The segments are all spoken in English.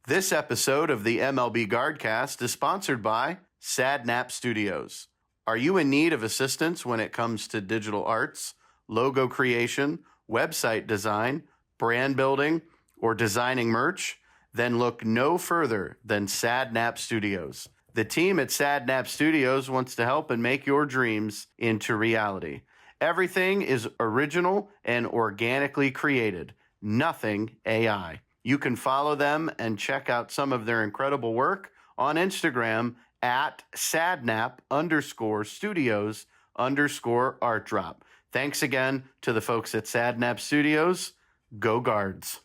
This episode of the MLB Guardcast is sponsored by Sadnap Studios. Are you in need of assistance when it comes to digital arts, logo creation, website design, brand building, or designing merch? Then look no further than Sadnap Studios. The team at Sadnap Studios wants to help and make your dreams into reality. Everything is original and organically created, nothing AI. You can follow them and check out some of their incredible work on Instagram at sadnap_studios_art drop. Thanks again to the folks at Sadnap Studios. Go Guards.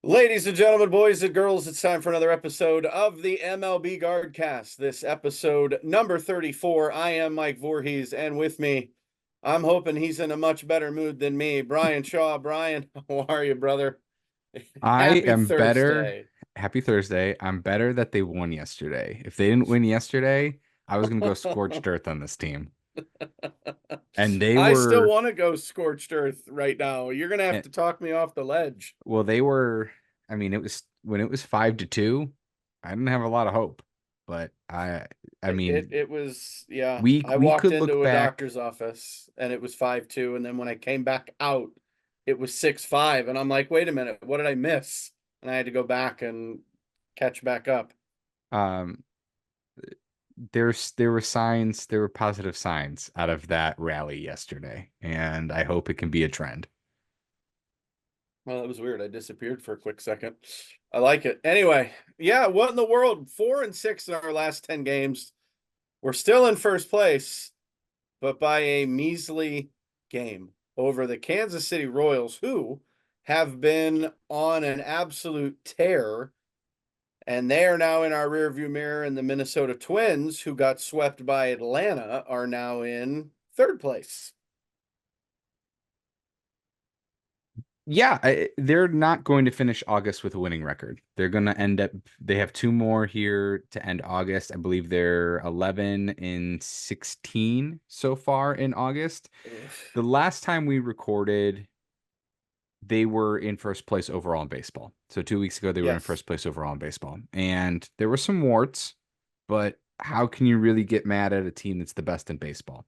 Ladies and gentlemen, boys and girls, it's time for another episode of the MLB Guardcast. This episode number 34. I am Mike Vorhies, and with me, I'm hoping he's in a much better mood than me, Bryan Shaw. Bryan, how are you, brother? I Happy am better. Thursday. Happy Thursday. I'm better that they won yesterday. If they didn't win yesterday, I was going to go scorched earth on this team. And they I still were, want to go scorched earth right now. You're going to have to talk me off the ledge. well, they were, I mean, it was when it was 5-2, I didn't have a lot of hope. But I mean, It was, yeah. we I we walked could look into a back. doctor's office and it was 5-2. And then when I came back out, it was 6-5. And I'm like, wait a minute, what did I miss? And I had to go back and catch back up. Um, there were positive signs out of that rally yesterday, and I hope it can be a trend. Well, that was weird. I disappeared for a quick second. I like it. Anyway, yeah, what in the world? 4-6 in our last 10 games. We're still in first place, but by a measly game over the Kansas City Royals, who have been on an absolute tear. And they are now in our rearview mirror, and the Minnesota Twins, who got swept by Atlanta, are now in third place. Yeah, they're not going to finish August with a winning record. They're going to end up, they have two more here to end August. I believe they're 11-16 so far in August. Ugh. The last time we recorded, they were in first place overall in baseball. So 2 weeks ago, they were in Yes. first place overall in baseball. And there were some warts, but how can you really get mad at a team that's the best in baseball?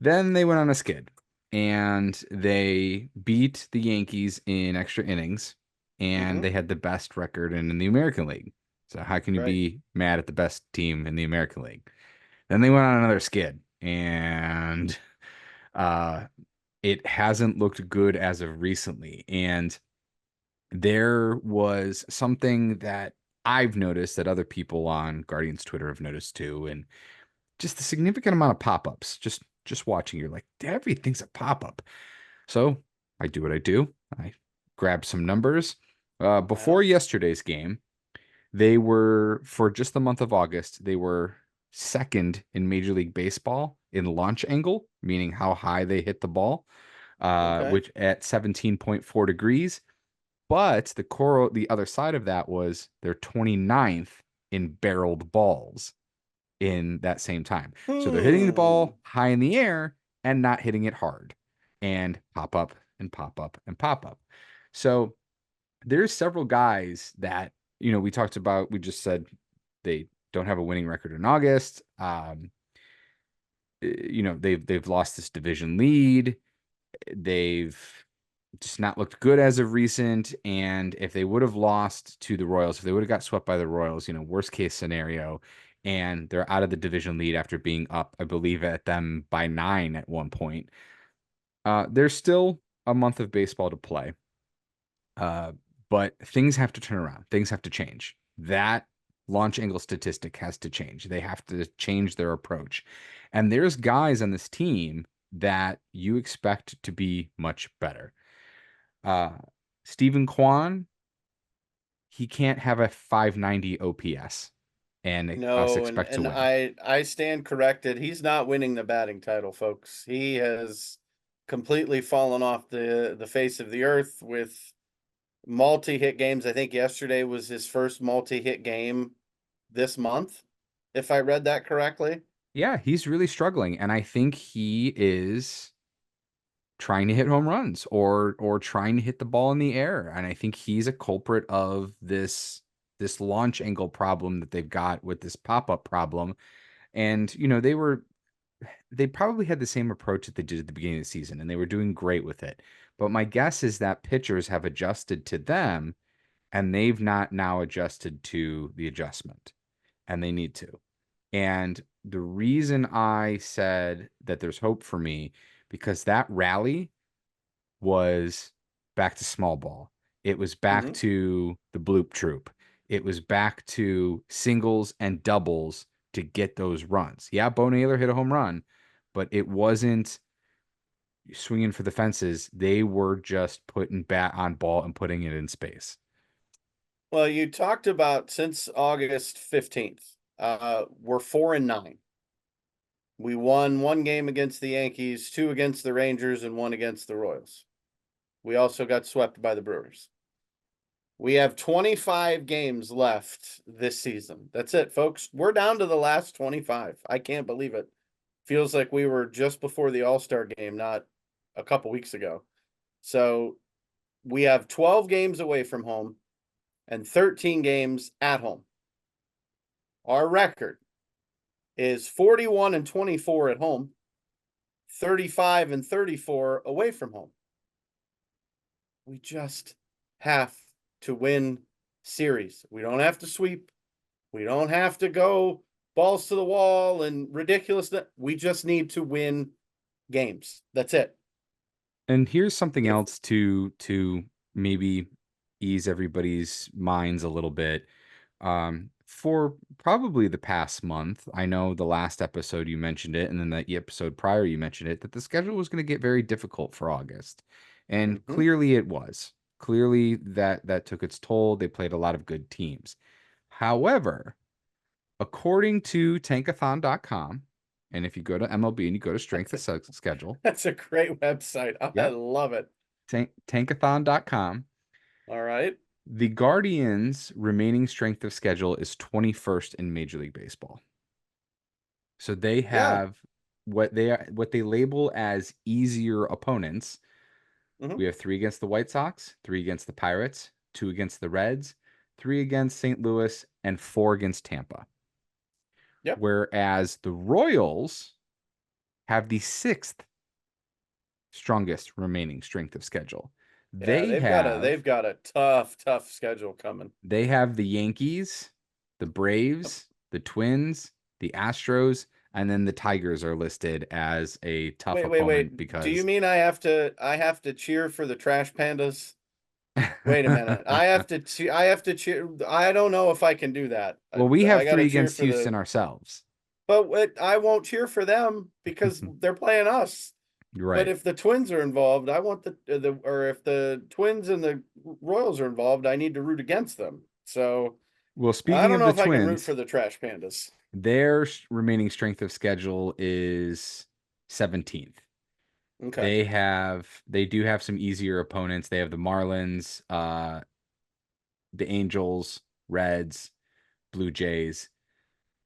Then they went on a skid and they beat the Yankees in extra innings, and they had the best record in the American League. So how can you Right. be mad at the best team in the American League? Then they went on another skid, and it hasn't looked good as of recently. And there was something that I've noticed that other people on Guardians Twitter have noticed too, and just a significant amount of pop-ups. Just watching, you're like, everything's a pop-up. So I do what I do. I grab some numbers. Before yesterday's game, they were, for just the month of August, they were second in Major League Baseball in launch angle, meaning how high they hit the ball, Okay. which at 17.4 degrees. But the other side of that was they're 29th in barreled balls in that same time. So they're hitting the ball high in the air and not hitting it hard, and pop up and pop up and pop up. So there's several guys that, we talked about, we just said they don't have a winning record in August. They've lost this division lead. They've just not looked good as of recent. And if they would have lost to the Royals, if they would have got swept by the Royals, worst case scenario, and they're out of the division lead after being up, I believe, at them by 9 at one point. There's still a month of baseball to play. But things have to turn around. Things have to change. That launch angle statistic has to change. They have to change their approach. And there's guys on this team that you expect to be much better. Stephen Kwan, he can't have a 590 OPS and us No, expect to and win. I stand corrected. He's not winning the batting title, folks. He has completely fallen off the face of the earth with multi-hit games. I think yesterday was his first multi-hit game this month, if I read that correctly. Yeah, he's really struggling, and I think he is trying to hit home runs or trying to hit the ball in the air, and I think he's a culprit of this launch angle problem that they've got with this pop-up problem. And they probably had the same approach that they did at the beginning of the season, and they were doing great with it. But my guess is that pitchers have adjusted to them, and they've not now adjusted to the adjustment, and they need to. And the reason I said that there's hope for me, because that rally was back to small ball. It was back Mm-hmm. to the bloop troop. It was back to singles and doubles to get those runs. Yeah, Bo Naylor hit a home run, but it wasn't swinging for the fences. They were just putting bat on ball and putting it in space. Well, you talked about since August 15th, we're 4-9. We won one game against the Yankees, two against the Rangers, and one against the Royals. We also got swept by the Brewers. We have 25 games left this season. That's it, folks. We're down to the last 25. I can't believe it. Feels like we were just before the All-Star game, not a couple weeks ago. So we have 12 games away from home and 13 games at home. Our record is 41-24 at home, 35-34 away from home. We just have to win series. We don't have to sweep. We don't have to go balls to the wall and ridiculous. We just need to win games. That's it. And here's something If else to maybe ease everybody's minds a little bit. For probably the past month, I know the last episode you mentioned it, and then the episode prior you mentioned it, that the schedule was going to get very difficult for August. And Mhm. clearly it was. Clearly that took its toll. They played a lot of good teams. However, according to tankathon.com, and if you go to MLB and you go to strength of schedule, That's a great website. I yep, love it. tankathon.com, All right. the Guardians' remaining strength of schedule is 21st in Major League Baseball. So they Yeah. have what they label as easier opponents. Hmm. We have 3 against the White Sox, 3 against the Pirates, 2 against the Reds, 3 against St. Louis, and 4 against Tampa. Yep. Whereas the Royals have the 6th strongest remaining strength of schedule. Yeah, They have they've got a tough schedule coming. They have the Yankees, the Yep. Braves, the Twins, the Astros, and then the Tigers are listed as a tough opponent Wait. Do you because mean I have to cheer for the Trash Pandas? Wait a minute. I have to cheer. I don't know if I can do that. well, we I have got to 3 cheer against for Houston the ourselves. I won't cheer for them because they're playing us. You're But right. if the Twins are involved, I want the or if the Twins and the Royals are involved, I need to root against them. So Well, I speaking don't of know the if I can root for Twins, the Trash Pandas. their remaining strength of schedule is 17th. Okay. They do have some easier opponents. They have the Marlins, the Angels, Reds, Blue Jays.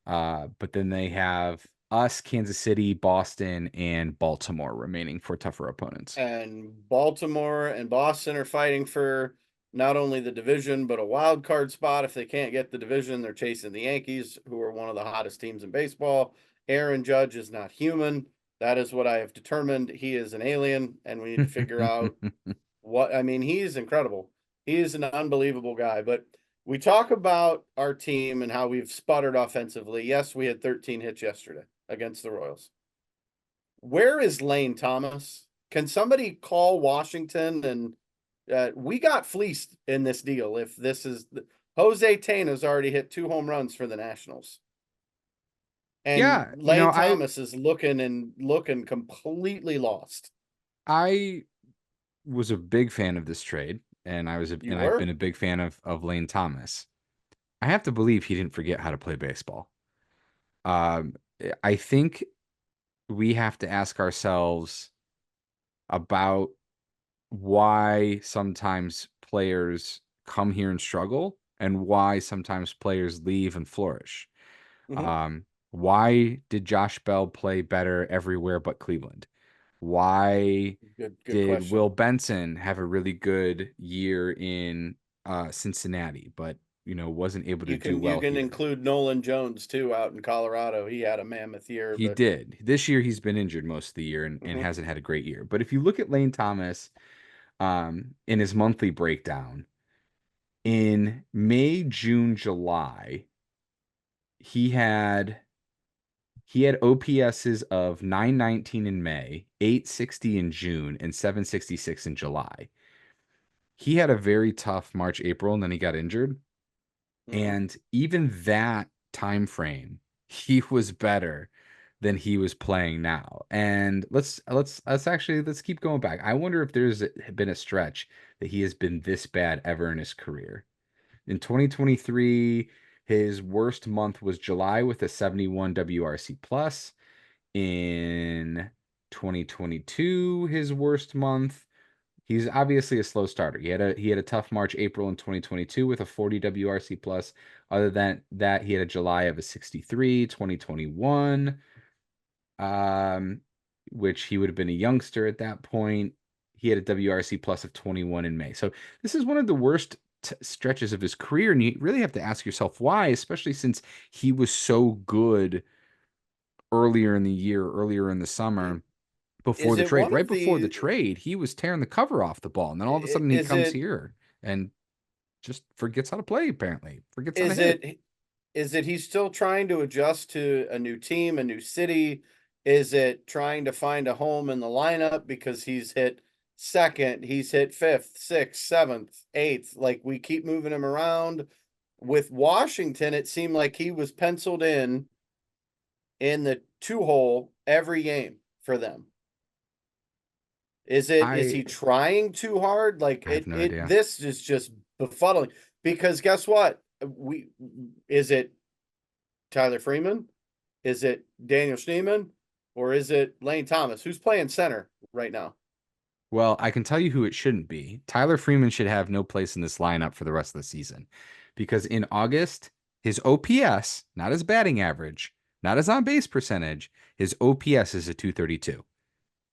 But then they have us, Kansas City, Boston, and Baltimore remaining for tougher opponents. And Baltimore and Boston are fighting for not only the division but a wild card spot. If they can't get the division, they're chasing the Yankees, who are one of the hottest teams in baseball. Aaron Judge is not human. That is what I have determined. He is an alien, and we need to figure out what I mean. He's incredible. He is an unbelievable guy. But we talk about our team and how we've sputtered offensively. Yes, we had 13 hits yesterday against the Royals. Where is Lane Thomas? Can somebody call Washington? And we got fleeced in this deal. If this is Jose Tena's already hit 2 home runs for the Nationals, and Yeah, Lane Thomas is looking completely lost. I was a big fan of this trade, and You I've been were? a big fan of Lane Thomas. I have to believe he didn't forget how to play baseball. Um, I think we have to ask ourselves about why sometimes players come here and struggle and why sometimes players leave and flourish. Hmm. Why did Josh Bell play better everywhere but Cleveland? Why Good did question. Will Benson have a really good year in Cincinnati, but wasn't able to do You well can here? include Nolan Jones too out in Colorado. He had a mammoth year, He but did. This year he's been injured most of the year and mhm. hasn't had a great year. But if you look at Lane Thomas in his monthly breakdown, in May, June, July, he had OPSs of 919 in May, 860 in June, and 766 in July. He had a very tough March, April, and then he got injured. Mhm. And even that time frame, he was better than he was playing now. And let's keep going back. I wonder if there's been a stretch that he has been this bad ever in his career. In 2023, his worst month was July with a 71 WRC plus. In 2022, his worst month, he's obviously a slow starter. He had a tough March, April in 2022 with a 40 WRC plus. Other than that, he had a July of a 63, 2021, um, which he would have been a youngster at that point. He had a WRC plus of 21 in May. So this is one of the worst stretches of his career, and you really have to ask yourself why, especially since he was so good earlier in the year, earlier in the summer before Is the it trade. one Right of before the the trade, he was tearing the cover off the ball. And then all of a sudden he is comes it here and just forgets how to play, apparently. Forgets how to is hit. it is it he's still trying to adjust to a new team, a new city? Is it trying to find a home in the lineup because he's hit second, he's hit fifth, sixth, seventh, eighth? Like we keep moving him around. With Washington, it seemed like he was penciled in the two hole every game for them. Is I he trying too hard? Like I have no it idea. this is just befuddling because guess what? We is it Tyler Freeman? Is it Daniel Schneemann? Or is it Lane Thomas? Who's playing center right now? Well, I can tell you who it shouldn't be. Tyler Freeman should have no place in this lineup for the rest of the season because in August, his OPS, not his batting average, not his on base percentage, his OPS is a 232.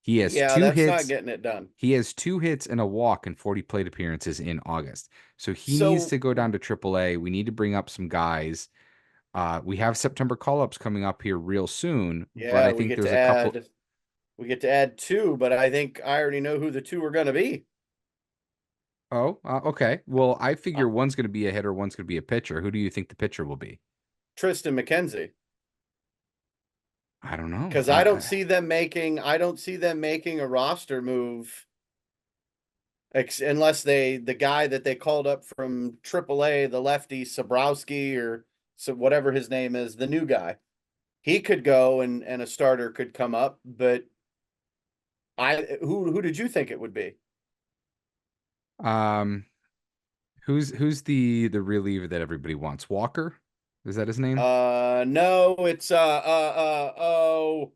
He has Yeah, two that's not hits. getting it done. He has two hits and a walk in 40 plate appearances in August. So he needs So to go down to AAA. We need to bring up some guys. We have September call-ups coming up here real soon, but yeah, I think there's a couple. we get to add two, but I think I already know who the two are going to be. Oh, okay. Well, I Uh, figure one's going to be a hitter, one's going to be a pitcher. Who do you think the pitcher will be? Tristan McKenzie, I don't know. because I don't see them making a roster move unless the guy that they called up from AAA, the lefty Sabrowski or so whatever his name is, the new guy, he could go and a starter could come up. But who did you think it would be? Um, who's the reliever that everybody wants? Walker? Is that his name? No, it's oh,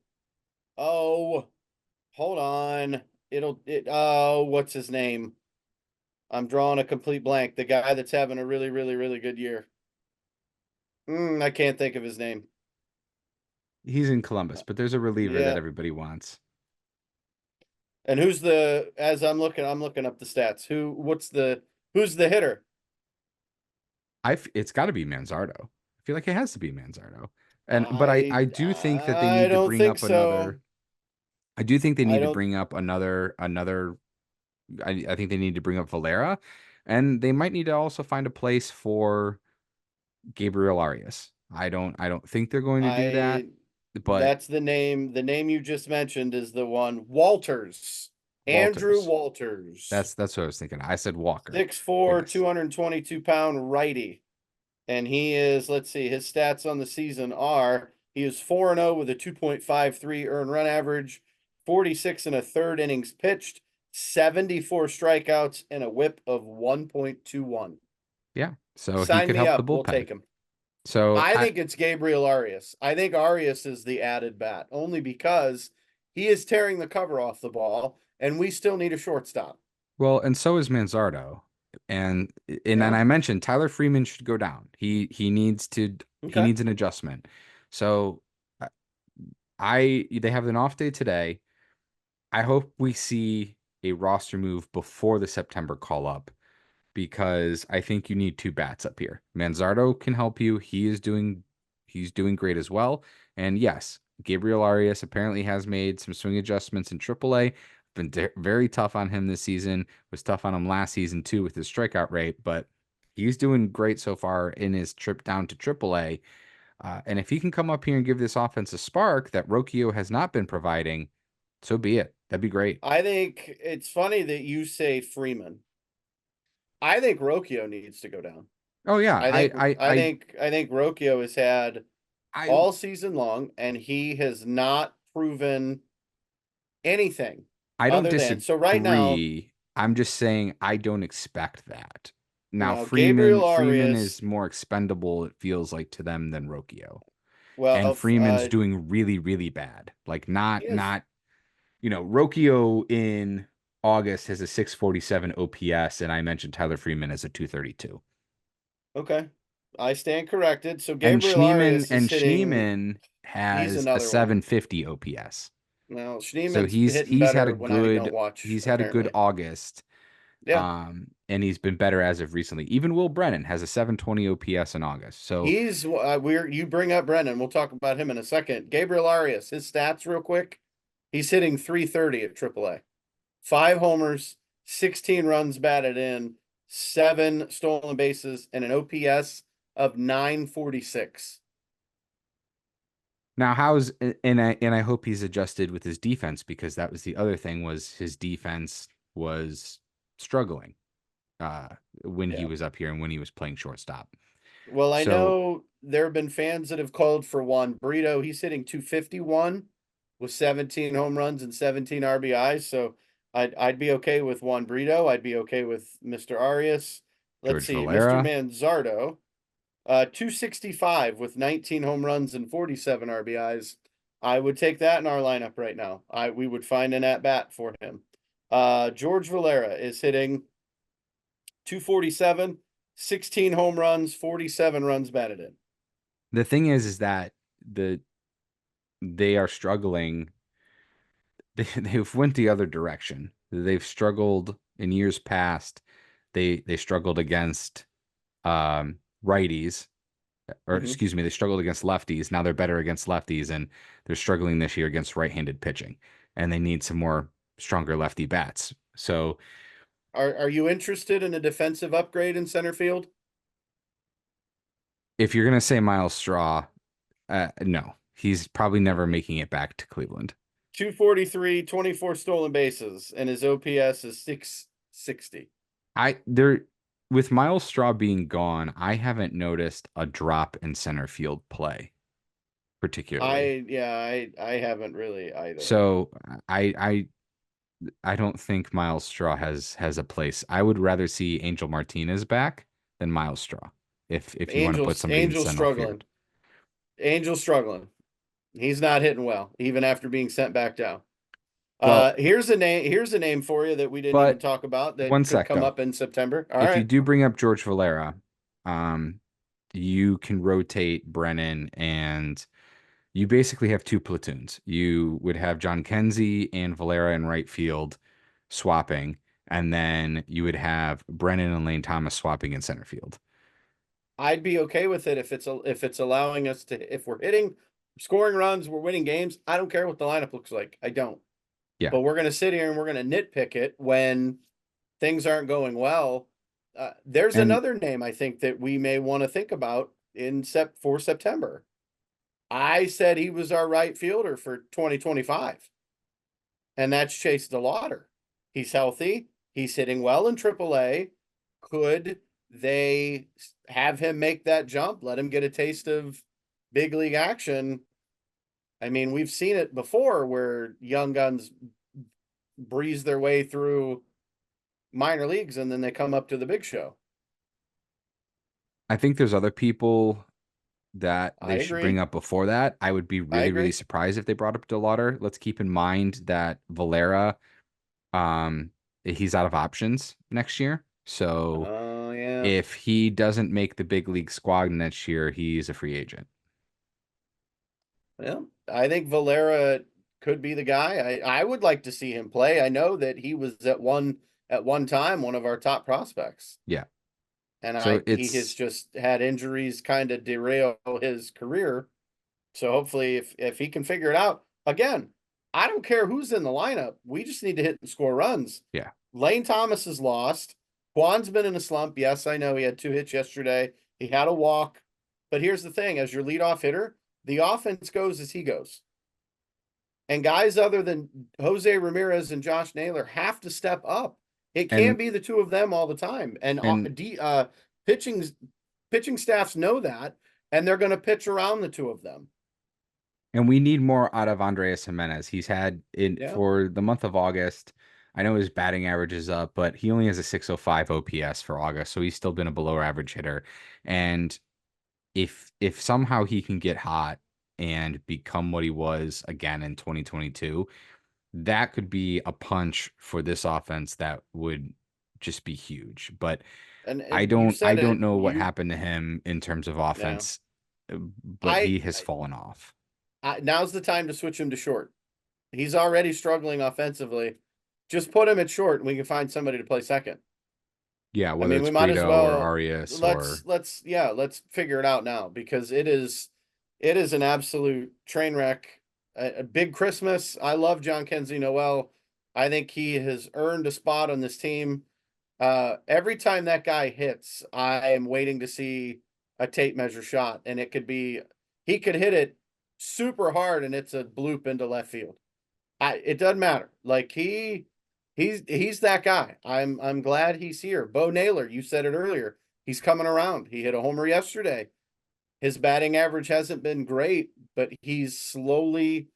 hold on. What's his name? I'm drawing a complete blank. The guy that's having a really, really, really good year. I can't think of his name. He's in Columbus, but there's a reliever that Yeah. everybody wants. And who's the as I'm looking up the stats. Who's the hitter? It's got to be Manzardo. I feel like it has to be Manzardo. But I I do think that they I need to don't bring think up so. another. I do think they I need to don't bring up another. I think they need to bring up Valera, and they might need to also find a place for Gabriel Arias. I don't think they're going to do that, I but that's the name. The name you just mentioned is the one. Walters. Andrew Walters. Walters. That's what I was thinking. I said Walker. 6'4", Yes. 222-pound righty. And he is, let's see, his stats on the season are he is 4-0 with a 2.53 earned run average, 46 and a third innings pitched, 74 strikeouts, and a whip of 1.21. Yeah. So he Sign could me help the up. We'll bullpen. take him. So I I think it's Gabriel Arias. I think Arias is the added bat, only because he is tearing the cover off the ball, and we still need a shortstop. well, and so is Manzardo. And then Yeah. I mentioned Tyler Freeman should go down. He Okay. needs an adjustment. So uh, they have an off day today. I hope we see a roster move before the September call up because I think you need two bats up here. Manzardo can help you. He's doing great as well. And yes, Gabriel Arias apparently has made some swing adjustments in AAA. Been very tough on him this season. Was tough on him last season too with his strikeout rate, but he's doing great so far in his trip down to AAA. And if he can come up here and give this offense a spark that Rocchio has not been providing, so be it. That'd be great. I think it's funny that you say Freeman. I think Rocchio needs to go down. Oh yeah, I think Rocchio has had I all season long, and he has not proven anything I don't other than so right now. disagree. I'm just saying I don't expect that. Now Now Gabriel Freeman Arias, is more expendable, it feels like to them than Rocchio. And well, Freeman's doing really, really bad. Like he is Rocchio in August has a 647 OPS, and I mentioned Tyler Freeman as a 232. okay. I stand corrected. So Gabriel Arias is And hitting. Schneeman He's has a another one. 750 OPS. Now So Schneeman's hitting better when I don't watch. he's had a good Apparently, August. yeah. And he's been better as of recently. Even Will Brennan has a 720 OPS in August. So He's we're you bring up Brennan. We'll talk about him in a second. Gabriel Arias, his stats real quick. He's hitting 330 at AAA. 5 homers, 16 runs batted in, 7 stolen bases, and an OPS of 946. now and I hope he's adjusted with his defense because that was the other thing was his defense was struggling uh when he Yeah. was up here and when he was playing shortstop. Well, I So know there have been fans that have called for Juan Brito. He's hitting 251 with 17 home runs and 17 RBIs. So I'd be okay with Juan Brito. I'd be okay with Mr. Arias. Let's George see, Mr. Valera, Manzardo, 265 with 19 home runs and 47 RBIs. I would take that in our lineup right now. We would find an at bat for him. George Valera is hitting 247, 16 home runs, 47 runs batted in. the thing is that the they are struggling. They've went the other direction. They've struggled in years past. They struggled against righties, or Mm-hmm. excuse me, they struggled against lefties. Now they're better against lefties, and they're struggling this year against right-handed pitching, and they need some more stronger lefty bats. So Are you interested in a defensive upgrade in center field? if you're gonna say Miles Straw, no, he's probably never making it back to Cleveland. 243, 24 stolen bases, and his OPS is 660. I there with Miles Straw being gone, I haven't noticed a drop in center field play particularly. I haven't really either. So I I don't think Miles Straw has a place. I would rather see Angel Martinez back than Miles Straw if you want to put somebody in Angels center struggling. field. Angels struggling. He's not hitting well, even after being sent back down. Well, Here's a name. Here's a name for you that we didn't even but talk about that one could sec come though. up in September. All If you right. do bring up George Valera, um, you can rotate Brennan and you basically have two platoons. You would have John Kenzie and Valera in right field swapping, and then you would have Brennan and Lane Thomas swapping in center field. I'd be okay with it if it's allowing us to if we're hitting scoring runs, we're winning games. I don't care what the lineup looks like. I don't. Yeah. But we're gonna sit here and we're gonna nitpick it when things aren't going well. There's And another name I think that we may want to think about for September. I said he was our right fielder for 2025, and that's Chase DeLauder. He's healthy. He's hitting well in AAA. Could they have him make that jump? Let him get a taste of big league action. I mean, we've seen it before where young guns breeze their way through minor leagues and then they come up to the big show. I think there's other people that I they should bring agree. up before that. I would be I really, really agree. surprised if they brought up DeLauder. Let's keep in mind that Valera, um, he's out of options next year. So Oh yeah. if he doesn't make the big league squad next year, he's a free agent. Well, I think Valera could be the guy. I would like to see him play. I know that he was at one time one of our top prospects. Yeah. And So he has it's just had injuries kind of derail his career. So hopefully if he can figure it out, again, I don't care who's in the lineup. We just need to hit and score runs. yeah. Lane Thomas is lost. Juan's been in a slump. Yes, I know he had 2 hits yesterday. He had a walk. But here's the thing, as your leadoff hitter, the offense goes as he goes. And guys other than Jose Ramirez and Josh Naylor have to step up. It can't And be the two of them all the time. And and pitching pitching staffs know that, and they're going to pitch around the two of them. and we need more out of Andres Jimenez. He's had in Yeah. for the month of August. I know his batting average is up, but he only has a 605 OPS for August, so he's still been a below average hitter. And if somehow he can get hot and become what he was again in 2022, that could be a punch for this offense that would just be huge. But And you I said don't it. know what You happened to him in terms of Yeah. offense, but I, he has fallen off. now's the time to switch him to short. He's already struggling offensively. Just put him at short and we can find somebody to play second. Yeah, I whether mean, we it's might as Brito or well Arias or let's figure it out now because it is an absolute train wreck. A big Christmas. I love John Kenzie Noel. I think he has earned a spot on this team. Every time that guy hits, I am waiting to see a tape measure shot, and it could be he could hit it super hard, and it's a bloop into left field. It doesn't matter. Like he's that guy. I'm glad he's here. Bo Naylor, you said it earlier. He's coming around. He hit a homer yesterday. His batting average hasn't been great, but he's slowly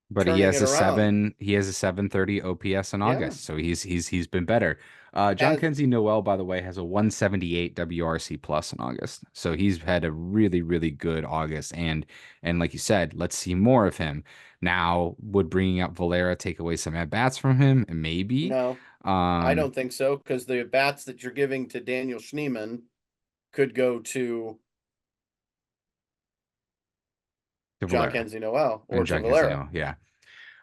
but turning it around. he has a 730 OPS in Yeah. August, so he's been better. John As Kenzie Noel, by the way, has a 178 WRC plus in August, so he's had a really good August. And like you said, let's see more of him. Now, would bringing up Valera take away some at bats from him? Maybe. No, I Um, don't think so because the bats that you're giving to Daniel Schneeman could go to to John Valera Kenzie Noel or and to John Kenzie Valera Noel, yeah.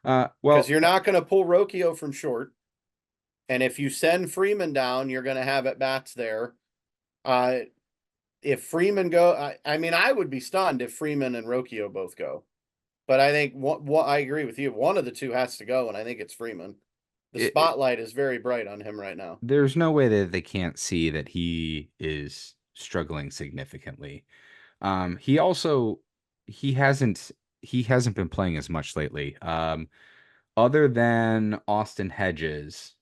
because Well, you're not going to pull Rocchio from short. And if you send Freeman down, you're going to have at bats there. Uh, if Freeman go, I mean, I would be stunned if Freeman and Rocchio both go. But I think what I agree with you. One of the two has to go, and I think it's Freeman. The it, spotlight is very bright on him right now. there's no way that they can't see that he is struggling significantly. He also he hasn't he hasn't been playing as much lately. Other than Austin Hedges,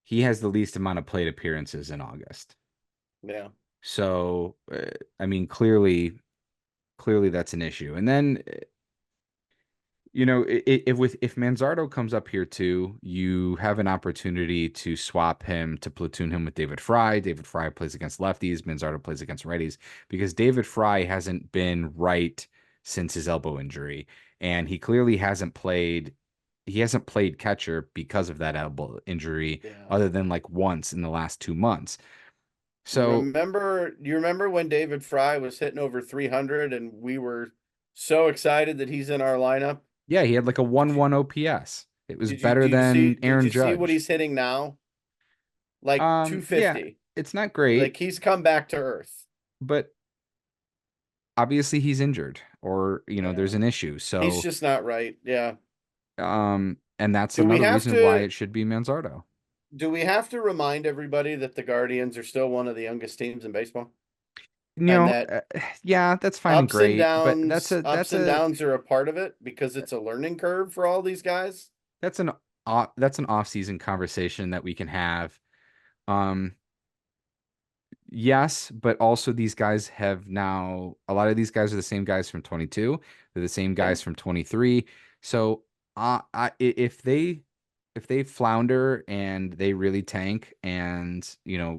he has the least amount of plate appearances in August. Yeah, So, I mean, clearly that's an issue. And then if Manzardo comes up here too, you have an opportunity to swap him to platoon him with David Fry. David Fry plays against lefties, Manzardo plays against righties because David Fry hasn't been right since his elbow injury, and he clearly hasn't played. He hasn't played catcher because of that elbow injury, yeah. other than like once in the last 2 months. So You remember when David Fry was hitting over 300 and we were so excited that he's in our lineup? yeah, he had like a Did you 1-1 OPS. It was better see than did Aaron you see what Judge. he's hitting now? Like Yeah, 250. it's not great, Like he's come back to earth. but obviously he's injured or there's Yeah. an issue. He's So just not right. Yeah. and that's Do we another have reason why to it should be Manzardo. remind everybody that the Guardians are still one of the youngest teams in baseball? And that Yeah, that's fine and great, but ups and downs are a part of it because it's a learning curve for all these guys. that's an that's an off-season conversation that we can have. Um Yes, but also these guys have now a lot of these guys are the same guys from 22. They're the same Yeah. guys from 23. So if they flounder and they really tank and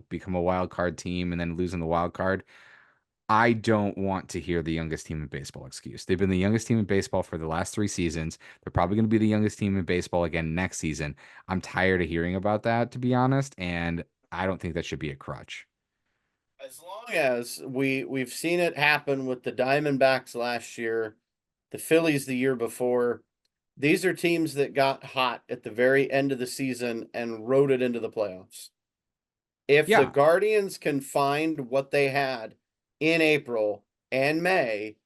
become a wild card team and then lose in the wild card, I don't want to hear the youngest team in baseball excuse. They've been the youngest team in baseball for the last 3 seasons. They're probably going to be the youngest team in baseball again next season. I'm tired of hearing about that, to be honest. And I don't think that should be a crutch. As long as we've seen it happen with the Diamondbacks last year, the Phillies the year before. These are teams that got hot at the very end of the season and rode it into the playoffs. If the Yeah, Guardians can find what they had in April and May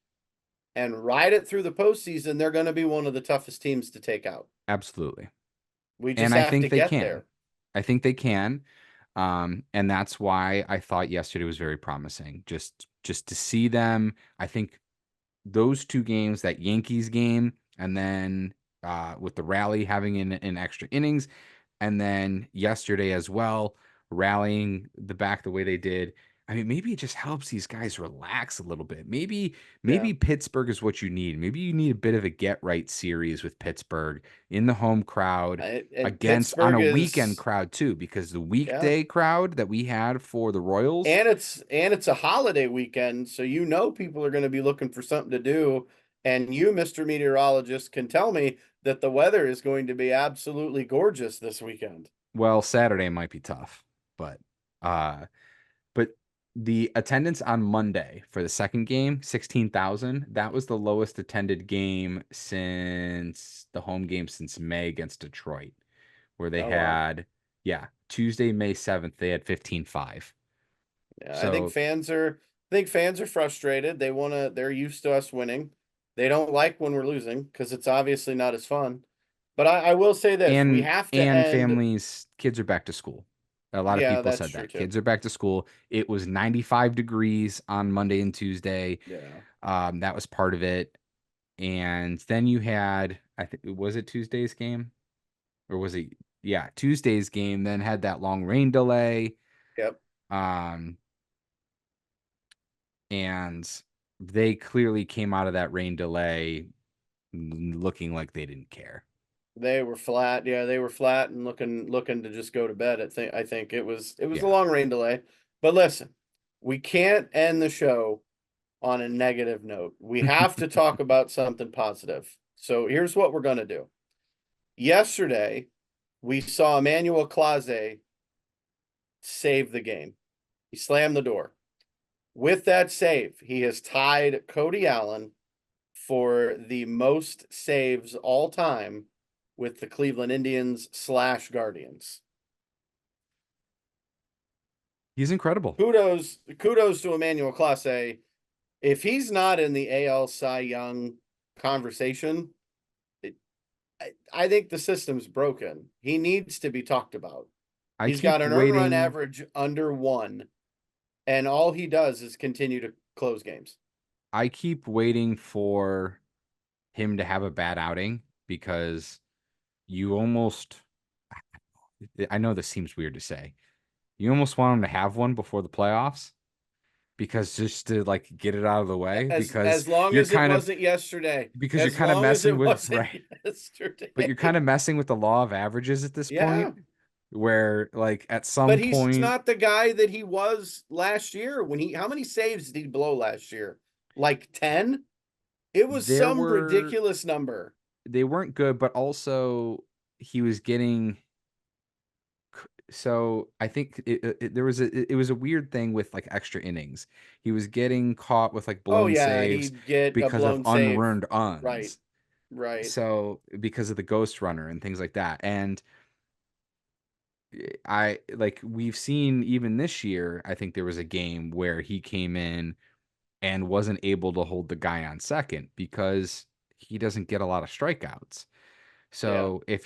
and ride it through the postseason, they're going to be one of the toughest teams to take out. absolutely. We And just I have to think they get can. there. I think they can. And that's why I thought yesterday was very promising. Just to see them, I think those two games, that Yankees game, and then with the rally having in extra innings, and then yesterday as well, rallying the back the way they did. I mean, maybe it just helps these guys relax a little bit. Yeah. Maybe Pittsburgh is what you need. Maybe you need a bit of a get right series with Pittsburgh in the home crowd And against on Pittsburgh a weekend is, crowd too, because the yeah. weekday crowd that we had for the Royals, And it's a holiday weekend, so people are going to be looking for something to do. And you, Mr. Meteorologist, can tell me that the weather is going to be absolutely gorgeous this weekend. well, Saturday might be tough, but uh but the attendance on Monday for the second game, 16,000. That was the lowest attended game since the home game since May against Detroit, where they Oh wow. had, yeah, Tuesday, May 7th, they had 15,500. Yeah, So, I think fans are frustrated. They're used to us winning. They don't like when we're losing because it's obviously not as fun. But I will say this, we and have to and end. families, kids are back to school. A lot of Yeah, people that's said true that. too. Kids are back to school. It was 95 degrees on Monday and Tuesday. Yeah. That was part of it. And then you had, I think, was it Tuesday's game? Or was it, yeah, Tuesday's game, then had that long rain delay. Yep. Um, and they clearly came out of that rain delay looking like they didn't care. They were flat. Yeah, they were flat and looking to just go to bed. I think it was a Yeah. long rain delay. But listen, we can't end the show on a negative note. We have to talk about something positive. So here's what we're gonna do. Yesterday, we saw Emmanuel Clase save the game. He slammed the door. With that save, he has tied Cody Allen for the most saves all time with the Cleveland Indians / Guardians. He's incredible. Kudos to Emmanuel Clase. If he's not in the AL Cy Young conversation, I think the system's broken. He needs to be talked about. I He's got keep an earned run waiting. average under 1, and all he does is continue to close games. I keep waiting for him to have a bad outing because you almost, I know this seems weird to say, you almost want him to have one before the playoffs because just to like get it out of the way As long as it wasn't yesterday. you're As kind of long as messing it with wasn't right, but you're yesterday. kind of messing with the law of averages at this Yeah. point where like at some But he's point not the guy that he was last year. How many saves did he blow last year? Like 10? It was there some were ridiculous number. they weren't good, but also he was getting, so I think there was it was a weird thing with like extra innings. He was getting caught with like Oh blown yeah, saves he'd get a because of blown save. unruned Right. uns. Right. So because of the ghost runner and things like that. And I like we've seen even this year, I think there was a game where he came in and wasn't able to hold the guy on second because he doesn't get a lot of strikeouts. Yeah. So if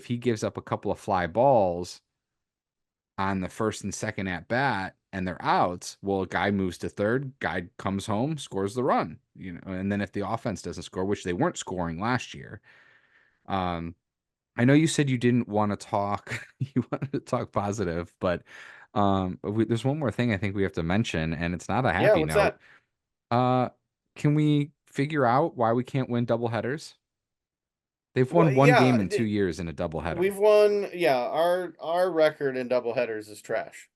he gives up a couple of fly balls on the first and second at bat and they're outs, well, a guy moves to third, guy comes home, scores the run, and then if the offense doesn't score, which they weren't scoring last year, um, I know you said you didn't want to talk, you wanted to talk positive, but there's one more thing I think we have to mention, and it's not a Yeah, happy what's note. that? Uh, can we figure out why we can't win double headers? They've Well, won one yeah, game in 2 years in a double header. we've won. Yeah, our record in doubleheaders is trash.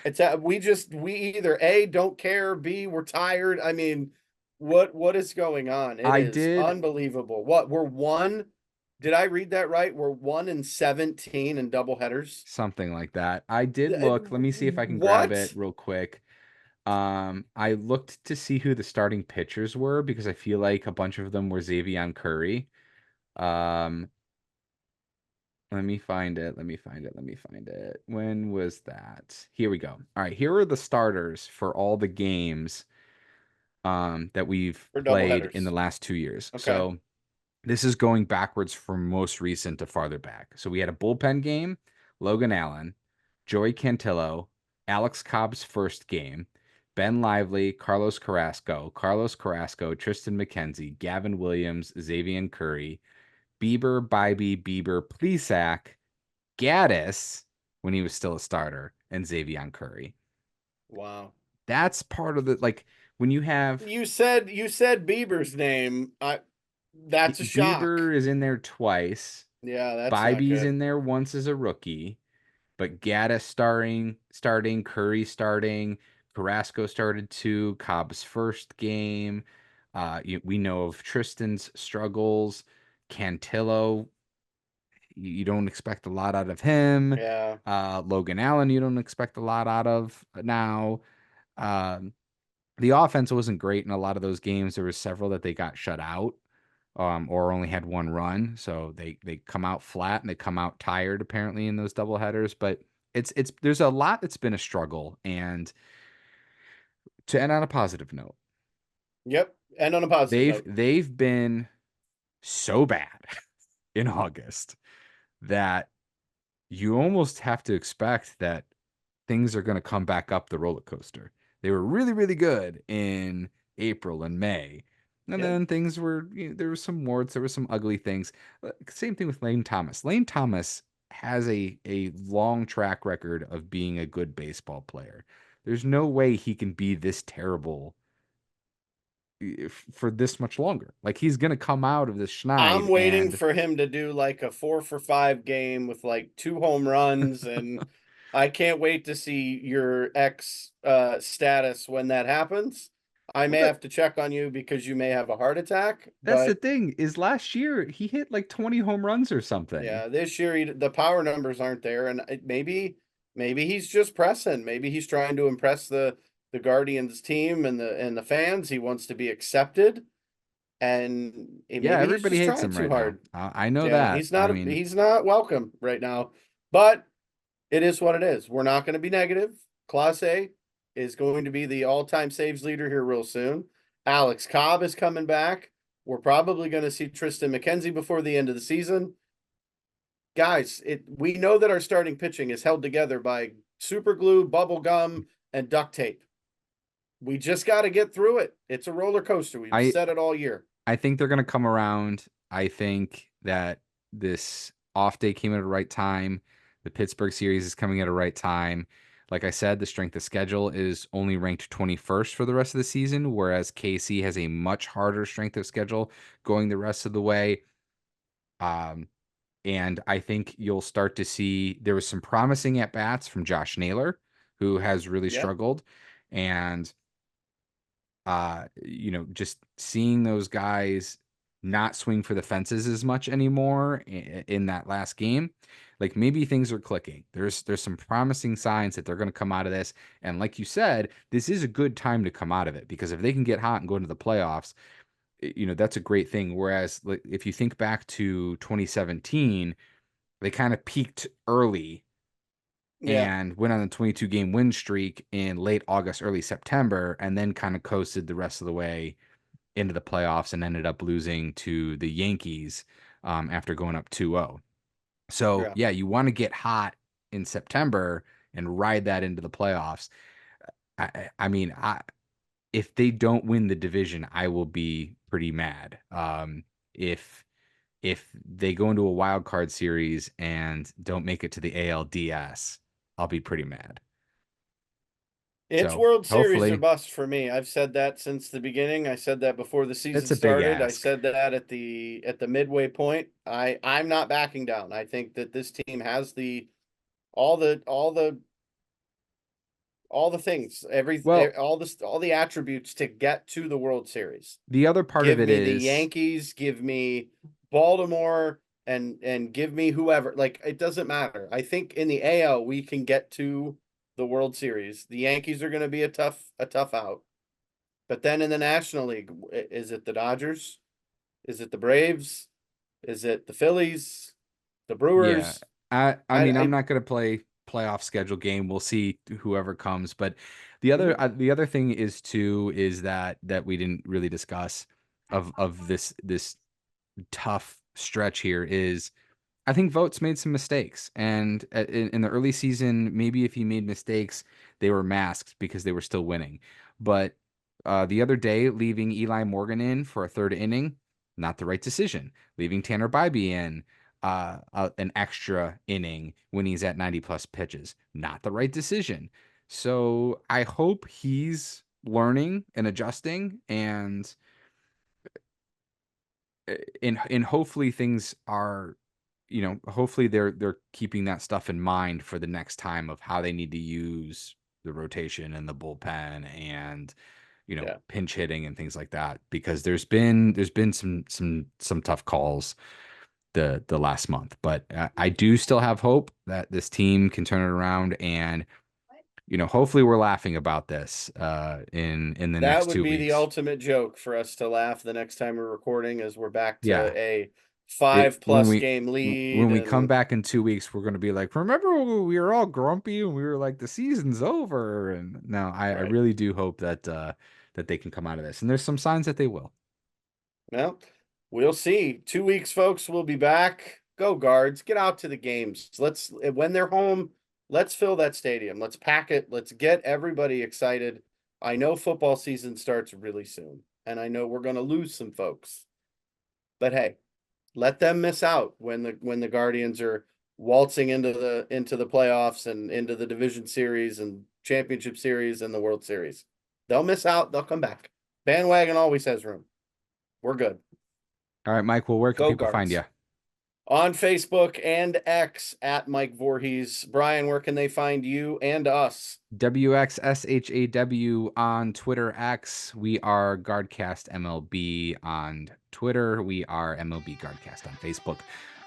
We either A, don't care, B, we're tired. I mean, what is going on? It I is did unbelievable. What, we're one Did I read that right? We're 1-17 in doubleheaders. Something like that. I did look. Let me see if I can grab it What? real quick. I looked to see who the starting pitchers were because I feel like a bunch of them were Xavier Curry. Um, Let me find it. Let me find it. Let me find it. When was that? Here we go. All right, here are the starters for all the games that we've For played in the doubleheaders. last 2 years. Okay. So this is going backwards from most recent to farther back. So we had a bullpen game, Logan Allen, Joey Cantillo, Alex Cobb's first game, Ben Lively, Carlos Carrasco, Tristan McKenzie, Gavin Williams, Xavier Curry, Bieber, Plesac, Gaddis when he was still a starter, and Xavier Curry. Wow. That's part of the like when you have You said Bieber's name. That's a shock. Bieber is in there twice. Yeah, that's not Bibby's good. in there once as a rookie, but Gaddis starting, Curry starting, Carrasco started two, Cobb's first game. We know of Tristan's struggles. Cantillo, you don't expect a lot out of him. Yeah. Logan Allen, you don't expect a lot out of now. Um, the offense wasn't great in a lot of those games. There were several that they got shut out, or only had one run. So they come out flat and they come out tired apparently in those double headers. But it's there's a lot that's been a struggle. And to end on a positive note, Yep. And on a positive note. they've been so bad in August that you almost have to expect that things are going to come back up the roller coaster. They were really, really good in April and May. And Yep. then things were, there were some warts, there were some ugly things. Same thing with Lane Thomas. Lane Thomas has a long track record of being a good baseball player. There's no way he can be this terrible for this much longer. Like he's going to come out of this I'm schneid waiting and for him to do like a 4-for-5 game with like 2 home runs, and I can't wait to see your ex status when that happens. I well, may have to check on you because you may have a heart attack, that's the but thing is last year he hit like 20 home runs or something. yeah, this year the power numbers aren't there, and maybe he's just pressing. Maybe he's trying to impress the Guardians team and the fans. He wants to be accepted, and Yeah, maybe he's everybody just hates trying him too right now. hard. I know Yeah, that. I mean, he's not welcome right now. But it is what it is. We're not going to be negative. Clase is going to be the all-time saves leader here real soon. Alex Cobb is coming back. We're probably going to see Tristan McKenzie before the end of the season. Guys, we know that our starting pitching is held together by super glue, bubble gum, and duct tape. We just got to get through it. It's a roller coaster. We've I said it all year. I think they're gonna come around. I think that this off day came at the right time. The Pittsburgh series is coming at a right time. Like I said, the strength of schedule is only ranked 21st for the rest of the season, whereas KC has a much harder strength of schedule going the rest of the way. Um, And I think you'll start to see there was some promising at bats from Josh Naylor, who has really Yeah, struggled. And just seeing those guys not swing for the fences as much anymore in that last game, like maybe things are clicking. There's some promising signs that they're going to come out of this. And like you said, this is a good time to come out of it because if they can get hot and go into the playoffs, that's a great thing. Whereas like, if you think back to 2017, they kind of peaked early yeah, and went on a 22 game win streak in late August, early September, and then kind of coasted the rest of the way into the playoffs and ended up losing to the Yankees after going up 2-0. So, yeah. yeah, you want to get hot in September and ride that into the playoffs. I mean, if they don't win the division, I will be pretty mad. If they go into a wild card series and don't make it to the ALDS, I'll be pretty mad. It's So World Series or hopefully bust for me. I've said that since the beginning. I said that before the it's season a big started. I ask. said that at the midway point. I'm not backing down. I think that this team has the all the all the all the things, Well, all the attributes to get to the World Series. the other part of Give it me the is Yankees, give me Baltimore, and give me whoever. Like, it doesn't matter. I think in the AL we can get to the World Series. The Yankees are going to be a tough out. But then in the National League, is it the Dodgers? Is it the Braves? Is it the Phillies? The Yeah. Brewers? I I, mean, I'm I not going to play playoff schedule game. We'll see whoever comes. But mhm. the other thing is that we didn't really discuss of this tough stretch here is I think Vogt's made some mistakes, and in the early season, maybe if he made mistakes, they were masked because they were still winning. But the other day, leaving Eli Morgan in for a third inning, not the right decision. Leaving Tanner Bybee in an extra inning when he's at 90 plus pitches, not the right decision. So I hope he's learning and adjusting, and in hopefully things are, hopefully they're keeping that stuff in mind for the next time of how they need to use the rotation and the bullpen and Yeah. pinch hitting and things like that, because there's been some tough calls the last month. But I do still have hope that this team can turn it around, and hopefully we're laughing about this in the That next would two be the weeks. ultimate joke for us to laugh the next time we're recording, as we're back Yeah. to a It 5+ game lead. when we come And back in 2 weeks, we're gonna be like, remember when we were all grumpy and we were like, the season's over? And no, I right. really do hope that they can come out of this. And there's some signs that they will. Well, we'll see. 2 weeks, folks. We'll be back. Go Guards. Get out to the games. When they're home, let's fill that stadium. Let's pack it. Let's get everybody excited. I know football season starts really soon, and I know we're going to lose some folks. But hey, let them miss out when the Guardians are waltzing into the playoffs and into the division series and championship series and the World Series. They'll miss out. They'll come back. Bandwagon always has room. We're good. All right, Mike. Well, where can Go people find you? Guards. On Facebook and X at Mike Vorhies. Brian, where can they find you and us? WXSHAW on Twitter X. We are Guardcast MLB on Twitter. We are MLB Guardcast on Facebook.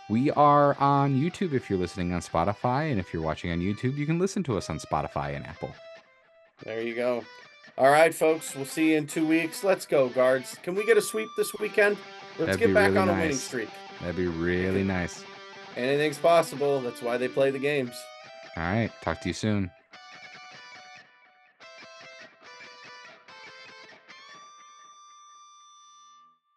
We are on YouTube if you're listening on Spotify. And if you're watching on YouTube, you can listen to us on Spotify and Apple. There you go. All right, folks. We'll see you in 2 weeks. Let's go, Guards. Can we get a sweep this weekend? Let's That'd be get back really on a winning nice. streak. That'd be really nice. Anything's possible. That's why they play the games. All right. Talk to you soon.